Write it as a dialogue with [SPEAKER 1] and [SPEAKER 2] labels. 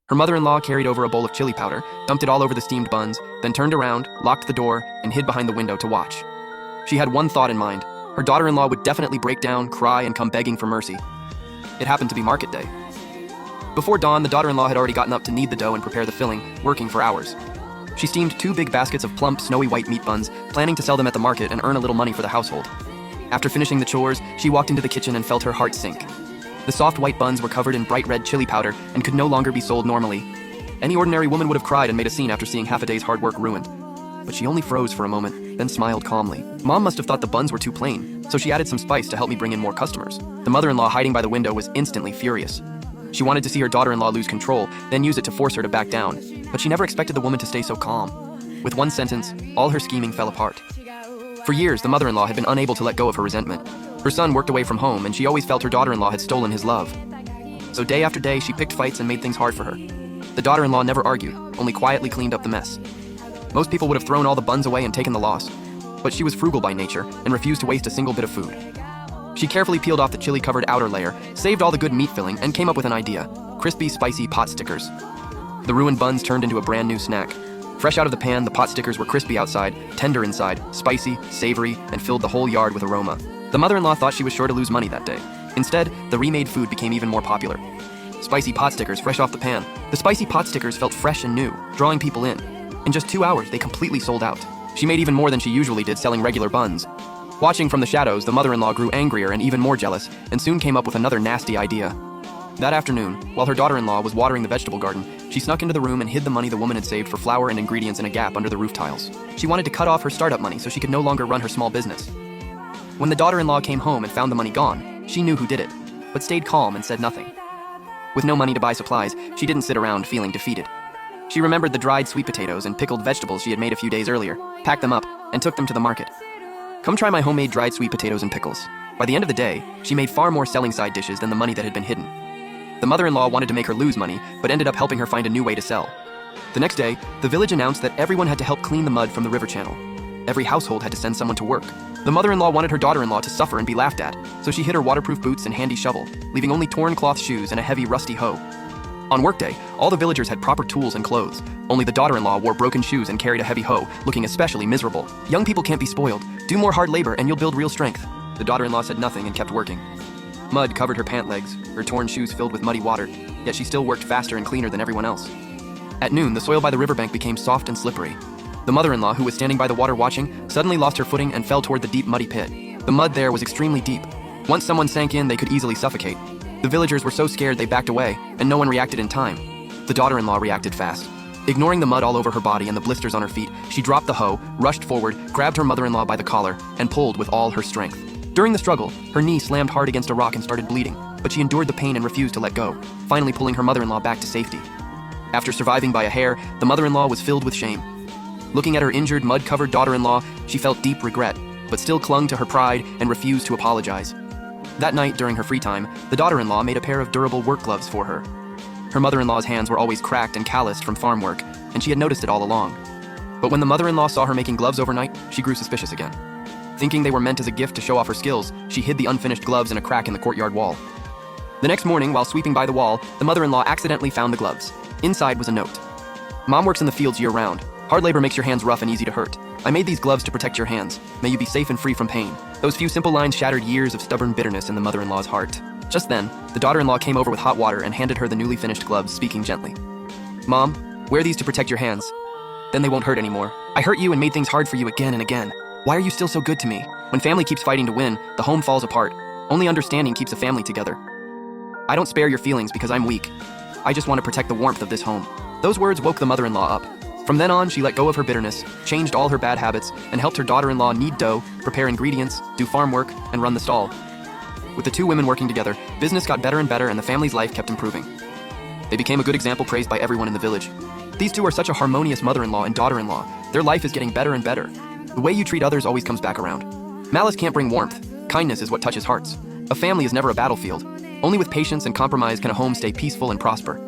[SPEAKER 1] Her mother-in-law carried over a bowl of chili powder, dumped it all over the steamed buns, then turned around, locked the door, and hid behind the window to watch. She had one thought in mind. Her daughter-in-law would definitely break down, cry, and come begging for mercy. It happened to be market day. Before dawn, the daughter-in-law had already gotten up to knead the dough and prepare the filling, working for hours. She steamed 2 big baskets of plump, snowy white meat buns, planning to sell them at the market and earn a little money for the household. After finishing the chores, she walked into the kitchen and felt her heart sink. The soft white buns were covered in bright red chili powder and could no longer be sold normally. Any ordinary woman would have cried and made a scene after seeing half a day's hard work ruined. But she only froze for a moment, then smiled calmly. Mom must have thought the buns were too plain, so she added some spice to help me bring in more customers. The mother-in-law hiding by the window was instantly furious. She wanted to see her daughter-in-law lose control, then use it to force her to back down. But she never expected the woman to stay so calm. With one sentence, all her scheming fell apart. For years, the mother-in-law had been unable to let go of her resentment. Her son worked away from home, and she always felt her daughter-in-law had stolen his love. So day after day, she picked fights and made things hard for her. The daughter-in-law never argued, only quietly cleaned up the mess. Most people would have thrown all the buns away and taken the loss. But she was frugal by nature and refused to waste a single bit of food. She carefully peeled off the chili-covered outer layer, saved all the good meat filling, and came up with an idea: crispy, spicy pot stickers. The ruined buns turned into a brand new snack. Fresh out of the pan, the pot stickers were crispy outside, tender inside, spicy, savory, and filled the whole yard with aroma. The mother-in-law thought she was sure to lose money that day. Instead, the remade food became even more popular. Spicy pot stickers fresh off the pan. The spicy pot stickers felt fresh and new, drawing people in. In just 2 hours, they completely sold out. She made even more than she usually did selling regular buns. Watching from the shadows, the mother-in-law grew angrier and even more jealous, and soon came up with another nasty idea. That afternoon, while her daughter-in-law was watering the vegetable garden, she snuck into the room and hid the money the woman had saved for flour and ingredients in a gap under the roof tiles. She wanted to cut off her startup money so she could no longer run her small business. When the daughter-in-law came home and found the money gone, she knew who did it, but stayed calm and said nothing. With no money to buy supplies, she didn't sit around feeling defeated. She remembered the dried sweet potatoes and pickled vegetables she had made a few days earlier, packed them up, and took them to the market. Come try my homemade dried sweet potatoes and pickles. By the end of the day, she made far more selling side dishes than the money that had been hidden. The mother-in-law wanted to make her lose money, but ended up helping her find a new way to sell. The next day, the village announced that everyone had to help clean the mud from the river channel. Every household had to send someone to work. The mother-in-law wanted her daughter-in-law to suffer and be laughed at, so she hid her waterproof boots and handy shovel, leaving only torn cloth shoes and a heavy, rusty hoe. On workday, all the villagers had proper tools and clothes. Only the daughter-in-law wore broken shoes and carried a heavy hoe, looking especially miserable. Young people can't be spoiled. Do more hard labor and you'll build real strength. The daughter-in-law said nothing and kept working. Mud covered her pant legs, her torn shoes filled with muddy water, yet she still worked faster and cleaner than everyone else. At noon, the soil by the riverbank became soft and slippery. The mother-in-law, who was standing by the water watching, suddenly lost her footing and fell toward the deep, muddy pit. The mud there was extremely deep. Once someone sank in, they could easily suffocate. The villagers were so scared they backed away, and no one reacted in time. The daughter-in-law reacted fast. Ignoring the mud all over her body and the blisters on her feet, she dropped the hoe, rushed forward, grabbed her mother-in-law by the collar, and pulled with all her strength. During the struggle, her knee slammed hard against a rock and started bleeding, but she endured the pain and refused to let go, finally pulling her mother-in-law back to safety. After surviving by a hair, the mother-in-law was filled with shame. Looking at her injured, mud-covered daughter-in-law, she felt deep regret, but still clung to her pride and refused to apologize. That night, during her free time, the daughter-in-law made a pair of durable work gloves for her. Her mother-in-law's hands were always cracked and calloused from farm work, and she had noticed it all along. But when the mother-in-law saw her making gloves overnight, she grew suspicious again. Thinking they were meant as a gift to show off her skills, she hid the unfinished gloves in a crack in the courtyard wall. The next morning, while sweeping by the wall, the mother-in-law accidentally found the gloves. Inside was a note. Mom works in the fields year-round. Hard labor makes your hands rough and easy to hurt. I made these gloves to protect your hands. May you be safe and free from pain. Those few simple lines shattered years of stubborn bitterness in the mother-in-law's heart. Just then, the daughter-in-law came over with hot water and handed her the newly finished gloves, speaking gently. Mom, wear these to protect your hands. Then they won't hurt anymore. I hurt you and made things hard for you again and again. Why are you still so good to me? When family keeps fighting to win, the home falls apart. Only understanding keeps a family together. I don't spare your feelings because I'm weak. I just want to protect the warmth of this home. Those words woke the mother-in-law up. From then on, she let go of her bitterness, changed all her bad habits, and helped her daughter-in-law knead dough, prepare ingredients, do farm work, and run the stall. With the two women working together, business got better and better and the family's life kept improving. They became a good example praised by everyone in the village. These two are such a harmonious mother-in-law and daughter-in-law. Their life is getting better and better. The way you treat others always comes back around. Malice can't bring warmth. Kindness is what touches hearts. A family is never a battlefield. Only with patience and compromise can a home stay peaceful and prosper.